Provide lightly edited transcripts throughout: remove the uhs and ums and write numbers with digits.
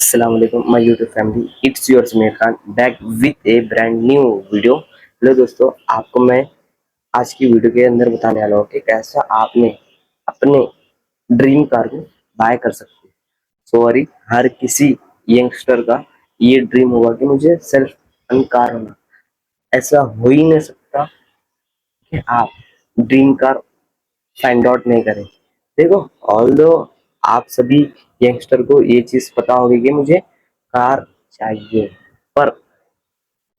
अस्सलाम वालेकुम my YouTube family, it's your Sameer Khan back with A brand new video. Hello दोस्तों, आपको मैं आज की वीडियो के अंदर बताने वाला हूँ कि कैसा आपने अपने ड्रीम कार को बाय कर सकते हैं। सॉरी, हर किसी यंगस्टर का ये ड्रीम होगा कि मुझे सेल्फ रन कार होना। ऐसा हो ही नहीं सकता कि आप ड्रीम कार फाइंड आउट नहीं करें। देखो, ऑल्दो आप सभी यंगस्टर को ये चीज पता होगी कि मुझे कार चाहिए, पर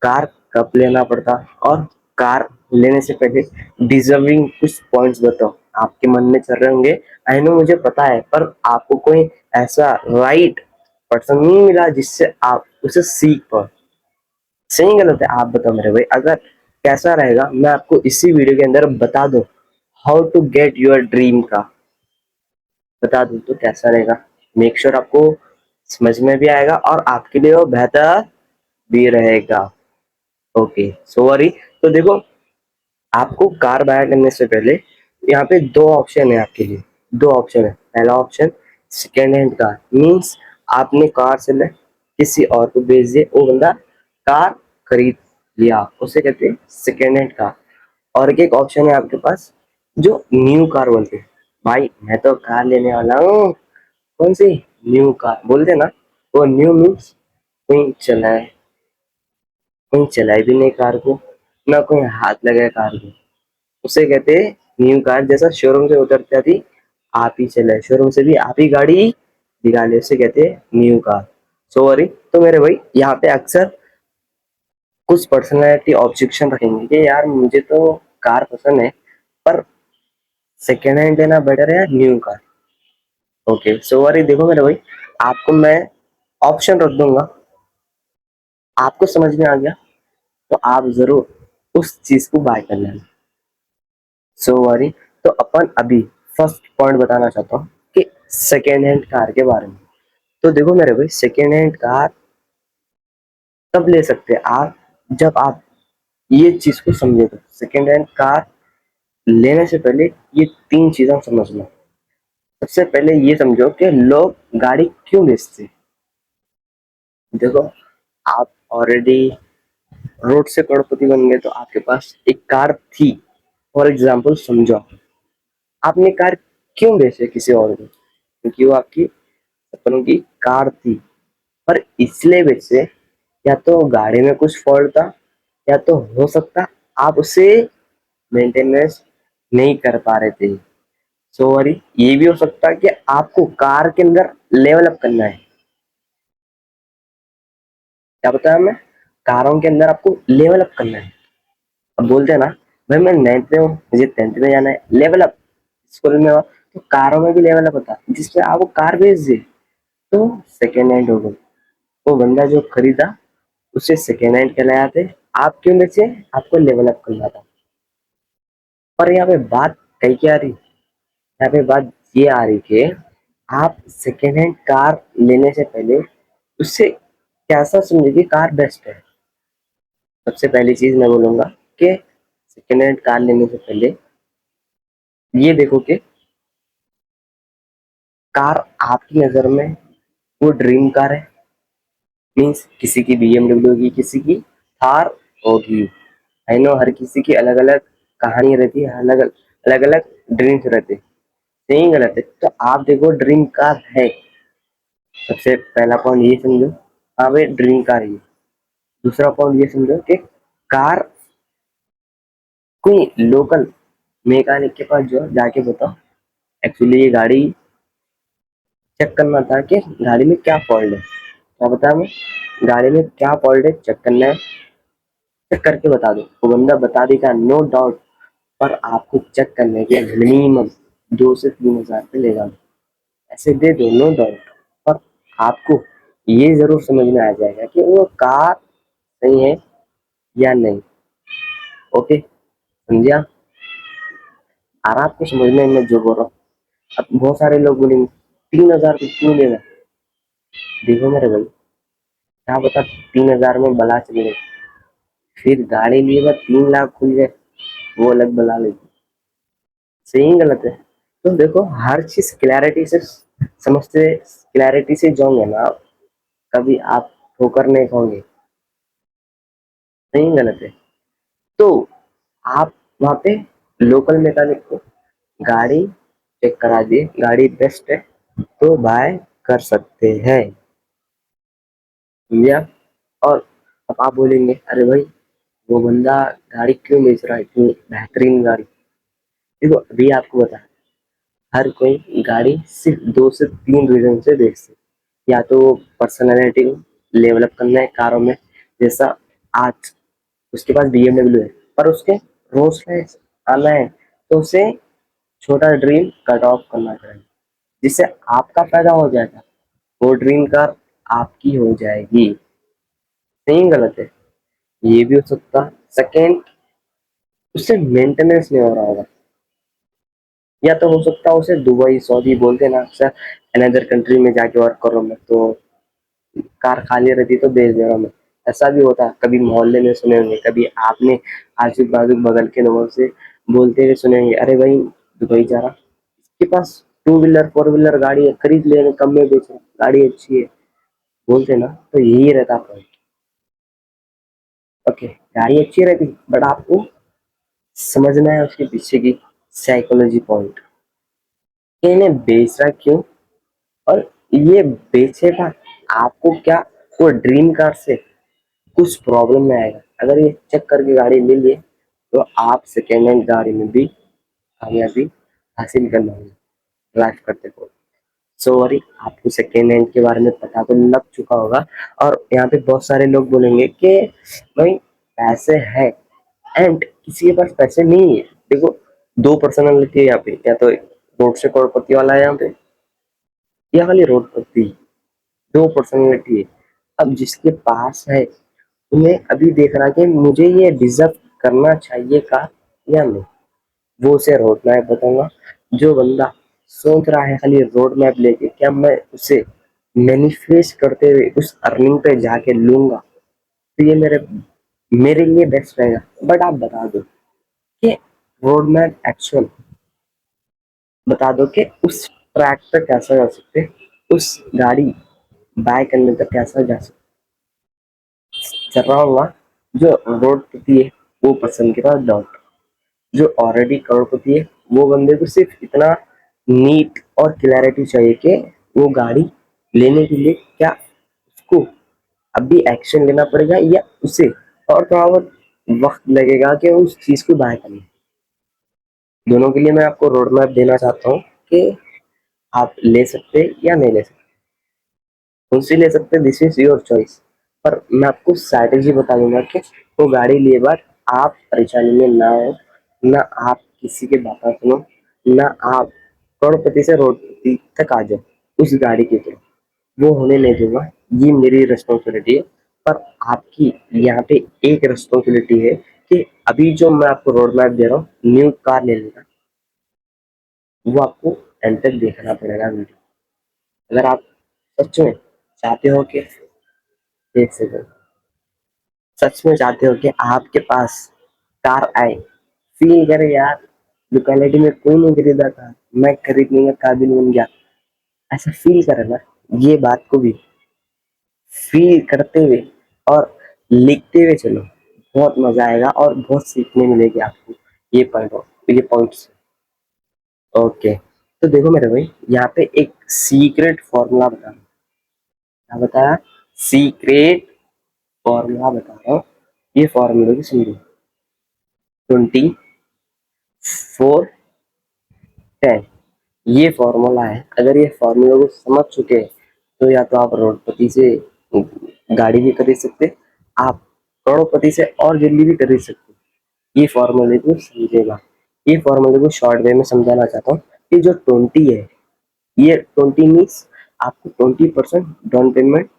कार कब लेना पड़ता और कार लेने से पहले डिजर्विंग कुछ पॉइंट्स बताओ। आपके मन में चल रहे होंगे, आई नो मुझे पता है, पर आपको कोई ऐसा राइट पर्सन नहीं मिला जिससे आप उसे सीख पाओ। सही गलत है आप बताओ मेरे भाई। अगर कैसा रहेगा मैं आपको इसी वीडियो के अंदर बता दूं, how to get your dream का बता दूं तो कैसा रहेगा। मेक श्योर आपको समझ में भी आएगा और आपके लिए वो बेहतर भी रहेगा। Okay, sorry. तो देखो, आपको कार बाय करने से पहले यहाँ पे दो ऑप्शन है आपके लिए। दो ऑप्शन है। पहला option second hand car, means आपने कार से ले किसी और को बेच दिए, वो बंदा कार खरीद लिया, उसे कहते हैं सेकेंड हैंड कार। और एक ऑप्शन है आपके पास जो न्यू कार बोलते हैं। भाई मैं तो कार लेने वाला हूँ, कौन सी न्यू कार बोलते ना। वो न्यू मीन्स कोई चलाए भी नहीं कार को, ना कोई हाथ लगाए कार को, उसे कहते हैं न्यू कार। जैसा शोरूम से उतरती थी आप ही चलाए, शोरूम से भी आप ही गाड़ी निकाले, उसे कहते हैं न्यू कार। सॉरी। तो मेरे भाई यहाँ पे अक्सर कुछ पर्सनैलिटी ऑब्जेक्शन रखेंगे कि यार मुझे तो कार पसंद है, पर सेकेंड हैंड लेना बेटर है या न्यू कार। Okay, sorry. देखो मेरे भाई, आपको मैं ऑप्शन रख दूंगा, आपको समझ में आ गया तो आप जरूर उस चीज को बाय कर लेना। सॉरी। तो अपन अभी फर्स्ट पॉइंट बताना चाहता हूँ कि सेकेंड हैंड कार के बारे में। तो देखो मेरे भाई, सेकेंड हैंड कार तब ले सकते हैं आप जब आप ये चीज को समझे। तो सेकेंड हैंड कार लेने से पहले ये तीन चीजें समझना। सबसे पहले ये समझो कि लोग गाड़ी क्यों बेचते हैं। देखो, आप ऑलरेडी रोड से करोड़पति बन गए तो आपके पास एक कार थी। फॉर एग्जाम्पल समझो, आपने कार क्यों बेचे किसी और को, क्योंकि वो आपकी सपनों की कार थी। पर इसलिए बेचे, या तो गाड़ी में कुछ फॉल्ट था, या तो हो सकता आप उसे मेंटेनेंस नहीं कर पा रहे थे। सॉरी, ये भी हो सकता है कि आपको कार के अंदर लेवल अप करना है। क्या बताया मैं, कारों के अंदर आपको लेवल अप करना है। अब बोलते हैं ना, भाई मैं 9th में हूँ, मुझे 10th में जाना है, लेवल अप। स्कूल में हो तो कारों में भी लेवल अप होता है, जिसमें आपको कार बेच दे तो सेकेंड हैंड हो गई। वो बंदा जो खरीदा उसे सेकेंड हैंड कहलाया थे। आप क्यों बेचे, आपको लेवल अप करना था। पर यहाँ पे बात कहीं क्या आ रही, यहाँ पे बात ये आ रही कि आप सेकेंड हैंड कार लेने से पहले उससे कैसा समझे कि कार बेस्ट है। सबसे पहली चीज मैं बोलूंगा कि सेकेंड हैंड कार लेने से पहले ये देखो कि कार आपकी नजर में वो ड्रीम कार है। मीन्स किसी की BMW होगी, किसी की थार होगी। आई नो हर किसी की अलग अलग कहानी रहती है, अलग अलग अलग ड्रीम्स रहते हैं। सही गलत है तो आप देखो ड्रीम कार है। सबसे पहला पॉइंट ये समझो, हाँ भाई ड्रीम कार है। दूसरा पॉइंट ये समझो कि कार कोई लोकल मैकेनिक के पास जो जाके बताओ, एक्चुअली ये गाड़ी चेक करना था कि गाड़ी में क्या फॉल्ट है। क्या बताया मैं, गाड़ी में क्या फॉल्ट है चेक करना है, चेक करके बता दो। वो बंदा बता देगा नो डाउट, पर आपको चेक करने के मिनिमम 2 से 3 हजार रुपये लेगा। ऐसे दे दो नो डाउट, पर आपको ये जरूर समझ में आ जाएगा कि वो कार सही है या नहीं। ओके, समझिया। और आपको समझ में मैं जो बोल रहा हूँ। अब बहुत सारे लोग बोलेंगे 3 हजार को क्यों लेना। देखो मेरे भाई, क्या बता 3 हजार में बला चले गए, फिर गाड़ी लिए बाद 3 लाख खुल जाए, वो अलग बला लेगी। सही गलत है। तो देखो हर चीज क्लैरिटी से समझते, क्लैरिटी से जाओगे ना आप, कभी आप ठोकर नहीं खाओगे। नहीं, गलत है। तो आप वहाँ पे लोकल मैकेनिक को गाड़ी चेक करा दिए, गाड़ी बेस्ट है तो बाय कर सकते हैं भैया। और अब आप बोलेंगे अरे भाई वो बंदा गाड़ी क्यों बेच रहा है, इतनी बेहतरीन गाड़ी। देखो अभी आपको बता, हर कोई गाड़ी सिर्फ 2 से 3 रीजन से बेचते, या तो पर्सनैलिटी डेवलप करना है कारों में, जैसा आज उसके पास BMW है पर उसके रोल्स रॉयस आना है, तो उसे छोटा ड्रीम कट ऑफ करना चाहिए, जिससे आपका फायदा हो जाएगा, वो ड्रीम कार आपकी हो जाएगी। नहीं, गलत है। ये भी हो सकता। सेकेंड, उससे मेंटेनेंस नहीं हो रहा होगा, या तो हो सकता है उसे दुबई सऊदी बोलते हैं ना अक्सर, अनदर कंट्री में जाके वर्क करो, मैं तो कार खाली रहती तो बेच दे रहा हूँ मैं। ऐसा भी होता है, कभी मोहल्ले में सुने होंगे, कभी आपने आजू बाजू बगल के लोगों से बोलते हुए सुने होंगे, अरे भाई दुबई जा रहा, इसके पास 2 व्हीलर 4 व्हीलर गाड़ी है, खरीद ले, कम में बेच रहा, गाड़ी अच्छी है, बोलते ना, तो यही रहता पॉइंट। ओके, गाड़ी अच्छी रहती बट आपको समझना है उसके पीछे की साइकोलॉजी पॉइंट, कि इन्हें बेच रहा क्यों, और ये बेचेगा आपको क्या, वो ड्रीम कार से कुछ प्रॉब्लम में आएगा। अगर ये चेक करके गाड़ी ले लिए तो आप सेकेंड हैंड गाड़ी में भी कामयाबी हासिल कर लेंगे ड्राइव करते हुए। सॉरी, आपको सेकेंड हैंड के बारे में पता तो लग चुका होगा। और यहाँ पे बहुत सारे लोग बोलेंगे कि भाई पैसे है एंड किसी के पास पैसे नहीं है। देखो, 2 पर्सनालिटी है यहाँ पे, या तो रोड से करोड़पति वाला है यहाँ पे, या खाली रोडपति। 2 पर्सनालिटी है। अब जिसके पास है उन्हें अभी देख रहा कि मुझे ये डिजर्व करना चाहिए का या नहीं, वो उसे रोड मैप बताऊंगा। जो बंदा सोच रहा है खाली रोड मैप लेके क्या मैं उसे मैनिफेस्ट करते हुए उस अर्निंग पे जाके लूंगा, तो ये मेरे लिए बेस्ट रहेगा। बट आप बता दो कि रोड मैप एक्चुअल बता दो कि उस ट्रैक पे कैसा जा सकते, उस गाड़ी बाय करने तक कैसा जा सकते। चल रहा होगा जो रोडपति है वो पसंद के पास डाउट, जो ऑलरेडी करोड़पति है वो बंदे को सिर्फ इतना नीट और क्लैरिटी चाहिए कि वो गाड़ी लेने के लिए क्या उसको अभी एक्शन लेना पड़ेगा, या उसे और थोड़ा बहुत वक्त लगेगा कि उस चीज को बाय करने। दोनों के लिए मैं आपको रोड मैप देना चाहता हूँ कि आप ले सकते या नहीं ले सकते, उनसे ले सकते, दिस इज योर चॉइस। पर मैं आपको स्ट्रैटेजी बता दूंगा कि वो गाड़ी लिए बाद आप परेशानी में ना हो, ना आप किसी के बात सुनो, ना आप करोड़पति से रोडपति तक आ जाओ उस गाड़ी के थ्रू, वो होने नहीं दूंगा। ये मेरी रिस्पॉन्सिबिलिटी है। पर आपकी यहाँ पे एक रिस्पॉन्सिबिलिटी है कि अभी जो मैं आपको रोड मैप दे रहा हूँ न्यू कार लेने का, वो आपको एंड तक देखना पड़ेगा वीडियो। अगर आप सच में चाहते हो कि, एक सेकंड, सच में चाहते हो कि आपके पास कार आए, फील करे यार लोकेलिटी में कोई नहीं खरीदा कार, मैं खरीदने का काबिल बन गया, ऐसा फील करे ना, ये बात को भी फील करते हुए और लिखते हुए चलो, बहुत मजा आएगा और बहुत सीखने मिलेगी आपको ये पॉइंट्स। ओके, तो देखो मेरे भाई, यहाँ पे एक सीक्रेट फॉर्मूला बता, क्या बताया, सीक्रेट फॉर्मूला बता रहा हूँ, ये फॉर्मूले की समझो। 24 10, ये फॉर्मूला है। अगर ये फॉर्मूला को समझ चुके हैं तो या तो आप करोड़पति से गाड़ी भी खरीद सकते, आप करोड़पति से और जल्दी भी खरीद सकते। ये फॉर्मूले को समझेगा। ये फॉर्मूले को शॉर्ट वे में समझाना चाहता हूँ कि जो 20 है, ये 20 मीन्स आपको 20% डाउन पेमेंट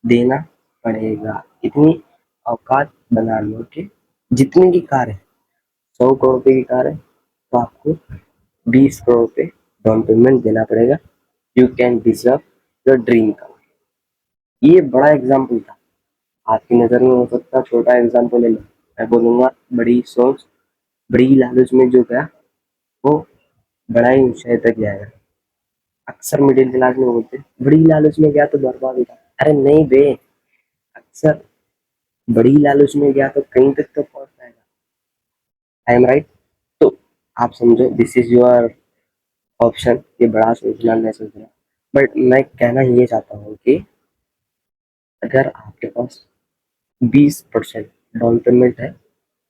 देना पड़ेगा। इतनी औकात बना लो कि जितने की कार है, 100 करोड़ रुपए की कार है तो आपको 20 करोड़ रुपए डाउन पेमेंट देना पड़ेगा। You can deserve your dream car. ये बड़ा एग्जाम्पल था, आपकी नजर में हो सकता छोटा एग्जाम्पल ले लो। मैं बोलूंगा बड़ी सोच बड़ी लालच में जो गया वो बड़ा ही ऊंचाई तक जाएगा। अक्सर मिडिल क्लास में बोलते हैं बड़ी लालच में गया तो बर्बाद होगा। अरे नहीं बे, अक्सर बड़ी लालच में गया तो कहीं तक तो पहुंच जाएगा। I am right. तो आप समझो, दिस इज योर ऑप्शन। ये बड़ा सोचना नहीं सोचना, बट मैं कहना ये चाहता हूँ कि अगर आपके पास 20% डाउन पेमेंट है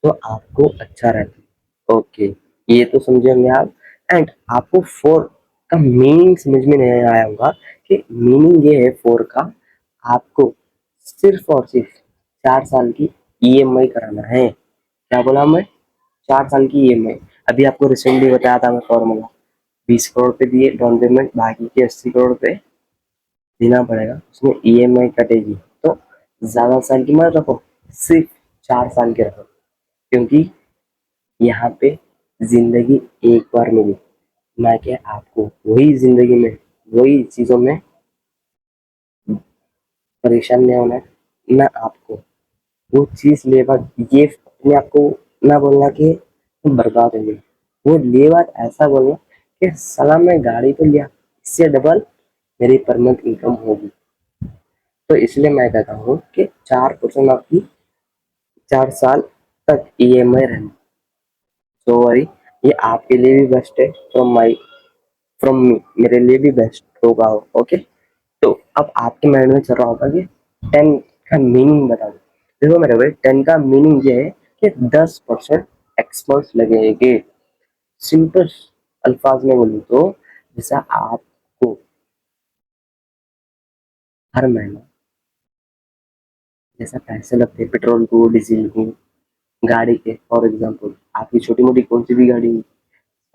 तो आपको अच्छा रहता है। ओके, ये तो समझे होंगे आप। एंड आपको फोर का मीनिंग समझ में नहीं आया होगा कि मीनिंग ये है फोर का, आपको सिर्फ और सिर्फ 4 साल की ईएमआई कराना है। क्या बोला मैं? 4 साल की ईएमआई। अभी आपको रिसेंटली बताया था मैं फॉर्मूला। 20 करोड़ पे दिए डाउन पेमेंट, बाकी के 80 करोड़ पे देना पड़ेगा, उसमें ईएमआई कटेगी। तो ज्यादा साल की मत रखो, सिर्फ 4 साल के रखो, क्योंकि यहाँ पे जिंदगी एक बार मिली। ना कि आपको वही जिंदगी में वही चीजों में परेशान नहीं होना है, ना आपको वो चीज ले बात ये अपने आपको ना बोलना कि तुम बर्बाद हो गए। वो ले बात ऐसा बोलना कि साला मैं गाड़ी तो लिया, इससे डबल मेरी परमानेंट इनकम होगी। तो इसलिए मैं कहता हूँ कि 4% आपकी 4 साल तक ईएमआई रहनी। सो वरी, ये आपके लिए भी बेस्ट है, फ्रॉम मी, मेरे लिए भी बेस्ट होगा। ओके। तो अब आपके माइंड में चल रहा होगा कि 10 का मीनिंग बता दो। देखो मेरे भाई, 10 का मीनिंग ये है कि 10% एक्सपर्ट्स लगेंगे। सिंपल अल्फाज में बोलूँ तो जैसा आपको हर महीना जैसा पैसे लगते हैं पेट्रोल को, डीजल को, गाड़ी के, फॉर एग्जाम्पल आपकी छोटी मोटी कौन सी भी गाड़ी,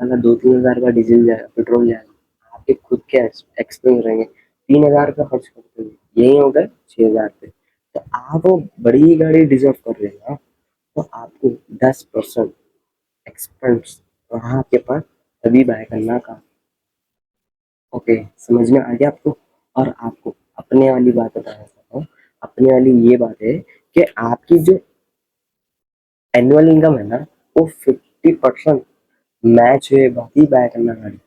अगर 2-3 हज़ार का डीजल जाएगा, पेट्रोल जाएगा, आपके खुद के एक्सपेंस रहेंगे, 3 हज़ार का खर्च करते हैं, यही हो गए 6 हज़ार पे। तो आप वो बड़ी गाड़ी डिजर्व कर रहे हैं ना, तो आपको 10% एक्सपेंस वहाँ आपके पास तभी बाय करना का। ओके, समझ में आ गया आपको? और आपको अपने वाली बात बताना चाहता हूँ। अपने वाली ये बात है कि आपकी जो एनुअल इनकम है ना, वो 50% मैच है बाकी बाय करना गाड़ी।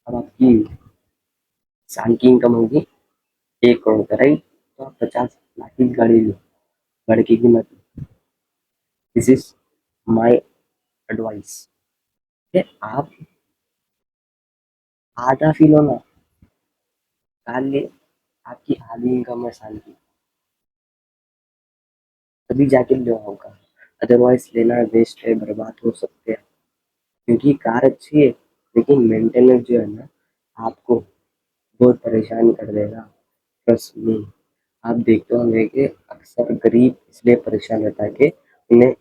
अब आपकी साल की इनकम होगी 1 करोड़ का, राइट? तो आप 50 लाख की गाड़ी लो, लड़के की मत। दिस इज माई एडवाइस कि आप आधा फील हो ना, साल लिए आपकी आधी इनकम है साल की, तभी जाके लो होगा। अदरवाइज लेना वेस्ट है, बर्बाद हो सकते हैं। क्योंकि कार अच्छी है, लेकिन मेंटेनेंस जो है ना, आपको बहुत परेशान कर देगा। प्लस में आप देखते होंगे कि अक्सर गरीब इसलिए परेशान रहता है कि उन्हें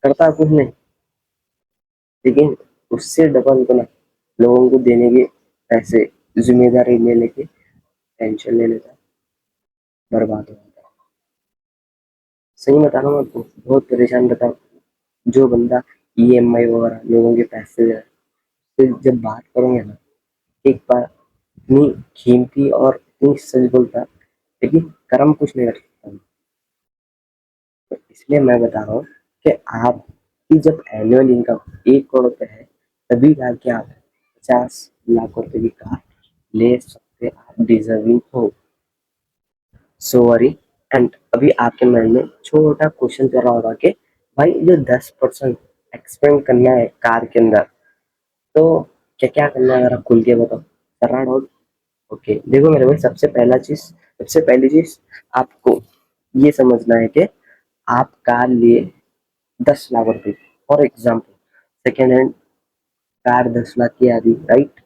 करता कुछ नहीं, लेकिन उससे डबल गुना लोगों को देने के पैसे, जिम्मेदारी ले लेके टेंशन ले लेता है, बर्बाद हो जाता है। सही बता रहा हूँ आपको, बहुत परेशान रहता है जो बंदा ईएमआई वगैरह लोगों के पैसे दे रहा है। फिर जब बात करोगे ना, एक बार इतनी कीमती और इतनी सच बोलता, लेकिन कर्म कुछ नहीं रख सकता। तो इसलिए मैं बता रहा हूँ कि आपकी जब एनुअल इनकम 1 करोड़ पे है, तभी जाके आप 50 लाख रुपए की कार ले सकते, आप डिजर्विंग हो। So worry. एंड अभी आपके माइंड में छोटा क्वेश्चन चल रहा होगा कि भाई जो 10% एक्सपेंड करना है कार के अंदर, तो क्या क्या करना है, अगर आप खुल के बताओ। कर रहा डाउट? ओके, देखो मेरे भाई, सबसे पहली चीज आपको ये समझना है कि आप कार लिए 10 लाख रुपए, for example second hand car 10 lakh की आ रही, राइट?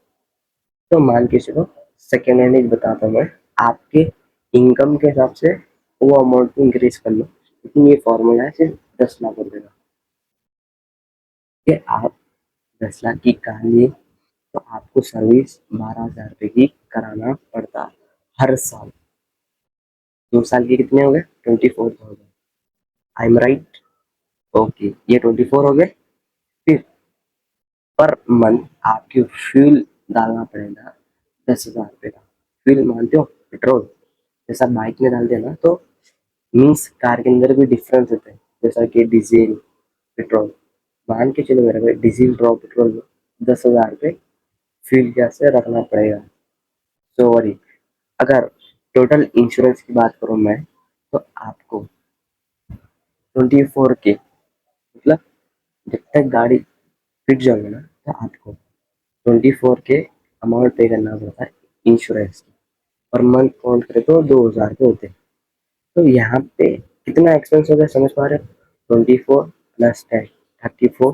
तो मान के चलो, सेकेंड हैंड एक बताता हूँ मैं, आपके इनकम के हिसाब से वो अमाउंट को इंक्रीज कर लो, लेकिन ये फॉर्मूला है सिर्फ 10 लाख रुपए का। कि आप 10 लाख की कार लिए तो आपको सर्विस 12 हज़ार रुपए की कराना पड़ता हर साल। 2 साल के कितने हो गए? 24,000। I am right? ओके, ये 24 हो गए। फिर पर मंथ आपके फ्यूल डालना पड़ेगा 10 हज़ार रुपये का। फ्यूल मानते हो? पेट्रोल जैसा बाइक में डालते हैं ना, तो मीन्स कार के अंदर भी डिफरेंस होते हैं, जैसा कि डीजल, पेट्रोल। मान के चलो मेरे भाई, डीजल ड्रॉ पेट्रोल 10 हज़ार रुपये फ्यूल गैस से रखना पड़ेगा। सो वरी, अगर टोटल इंश्योरेंस की बात करूँ मैं, तो आपको 24 के मतलब जब तक गाड़ी फिट जाओगे ना, तो आपको 24 के अमाउंट पे करना पड़ता है इंश्योरेंस की। पर मंथ काउंट करें तो 2000 के होते हैं। तो यहाँ पे कितना एक्सपेंस हो गया समझ पा रहे हो? 24 प्लस 10, 34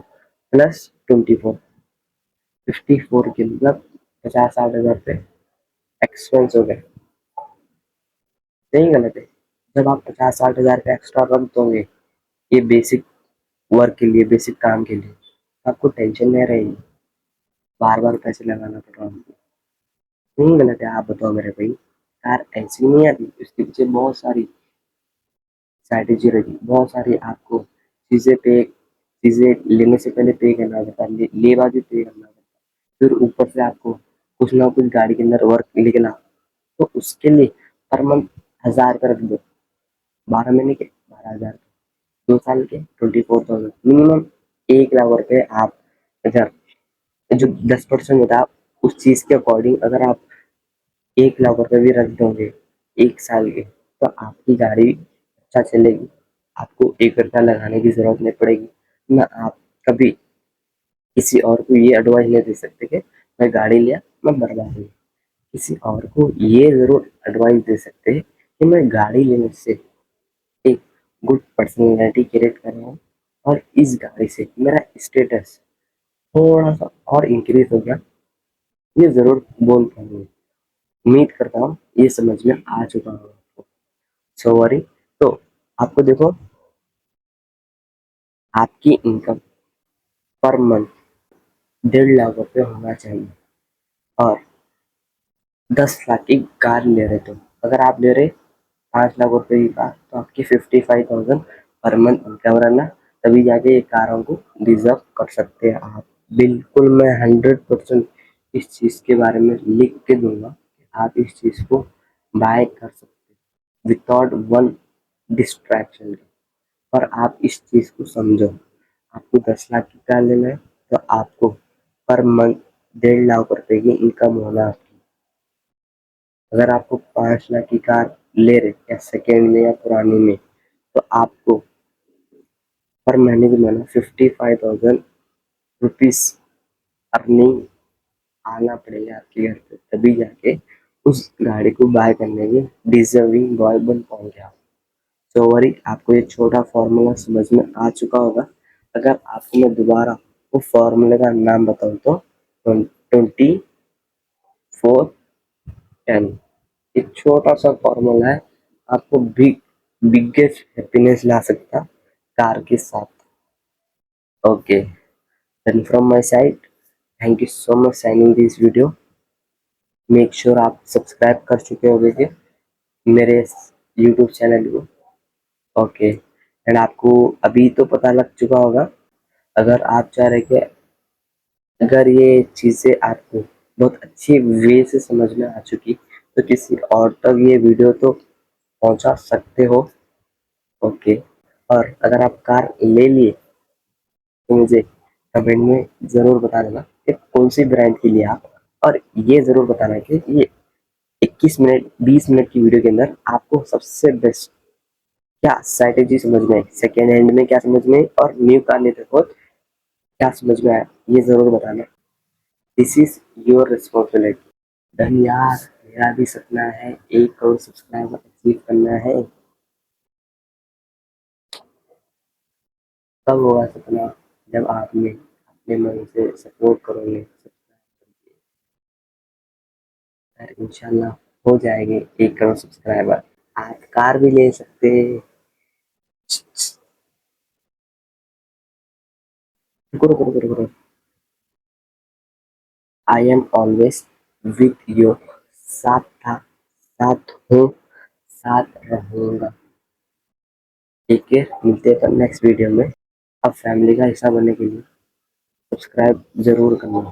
प्लस 24, 54 के मतलब 50-60 हजार पे एक्सपेंस हो गए। सही गलत है? जब आप 50-60 हजार का एक्स्ट्रा रख दोगे ये बेसिक वर्क के लिए, बेसिक काम के लिए, आपको टेंशन नहीं रहेगी बार बार पैसे लगाना पड़ रहा है। नहीं गलत है? आप बताओ मेरे भाई। कार ऐसी नहीं आती, उसके पीछे बहुत सारी स्ट्रैटेजी रहती, बहुत सारी आपको चीजें लेने से पहले पे करना पड़ता है, लेवा भी पे करना पड़ता है, फिर ऊपर से आपको कुछ ना कुछ गाड़ी के अंदर वर्क लिखना, तो उसके लिए पर मंथ 1000 का रख दो, 12 महीने के 12,000, 2 साल के 24,000, मिनिमम 1 लाख रुपए आप इधर जो 10% होता है उस चीज के अकॉर्डिंग अगर आप 1 लाख रुपए भी रख दोगे 1 साल के, तो आपकी गाड़ी अच्छा चलेगी। आपको 1 रुपया लगाने की जरूरत नहीं पड़ेगी ना। आप कभी किसी और को ये एडवाइस नहीं दे सकते कि मैं गाड़ी लिया मैं बर्बाद हुई। किसी और को ये जरूर एडवाइस दे सकते हैं कि मैं गाड़ी लेने से एक गुड पर्सनैलिटी क्रिएट कर रहा हूँ और इस गाड़ी से मेरा स्टेटस थोड़ा सा और इंक्रीज हो गया, ये जरूर बोल पाऊंगी। उम्मीद करता हूँ ये समझ में आ चुका होगा आपको। So worry. तो आपको देखो, आपकी इनकम पर मंथ 1.5 लाख रुपए होना चाहिए और 10 लाख की कार ले रहे, तो अगर आप ले रहे 5 लाख रुपए की कार, तो आपकी 55,000 पर मंथ इनकम रहना, तभी जाके ये कारों को डिजर्व कर सकते हैं आप। बिल्कुल मैं 100% इस चीज के बारे में लिख के दूंगा कि आप इस चीज को बाय कर सकते हैं विदाउट वन डिस्ट्रैक्शन। और आप इस चीज को समझो, आपको 10 लाख की कार लेना है तो आपको पर मंथ 1.5 लाख रुपए की इनकम होना आपकी। अगर आपको 5 लाख की कार ले रहे या सेकेंड में या पुरानी में, तो आपको पर महीने की महीना 55,000 रुपीज अर्निंग आना पड़ेगा आपके घर पे, तभी जाके उस गाड़ी को बाय करने के डिजर्विंग बॉय बन पाओगे आप। तो वरी आपको ये छोटा फॉर्मूला समझ में आ चुका होगा। अगर आपको मैं दोबारा वो फॉर्मूले का नाम बताऊं तो 24-10, एक छोटा सा फॉर्मूला है, आपको बिगेस्ट हैप्पीनेस ला सकता कार के साथ। Okay, then from my side, thank you so much signing this video. Make sure आप सब्सक्राइब कर चुके होंगे कि मेरे यूट्यूब चैनल को। ओके, एंड आपको अभी तो पता लग चुका होगा, अगर आप चाह रहे कि अगर ये चीज़ें आपको बहुत अच्छी वे से समझ में आ चुकी, तो किसी और तक ये वीडियो तो पहुंचा सकते हो। ओके, और अगर आप कार ले लिए तो मुझे कमेंट में ज़रूर बता देना कि कौन सी ब्रांड की लिए आप, और ये ज़रूर बताना कि ये 21 मिनट 20 मिनट की वीडियो के अंदर आपको सबसे बेस्ट क्या स्ट्रैटेजी समझ में आई, सेकेंड हैंड में क्या समझ में आई और न्यू कार लेते वक्त क्या समझ में आया, ये ज़रूर बताना। This is your responsibility. Done यार, मेरा भी सपना है 1 करोड़ सब्सक्राइबर अचीव करना है। कब होगा सपना? जब आपने अपने मन से सपोर्ट करोगे, यार इंशाल्लाह हो जाएंगे 1 करोड़ सब्सक्राइबर। आप कार भी ले सकते हैं। रुको रुको रुको रुको, I am always with you, साथ था, साथ हूँ, साथ रहूंगा। ठीक है, मिलते हैं नेक्स्ट वीडियो में। अब फैमिली का हिस्सा बनने के लिए सब्सक्राइब जरूर करना।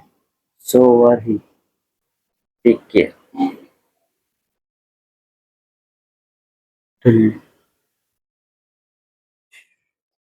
सो ओवर ही, टेक केयर।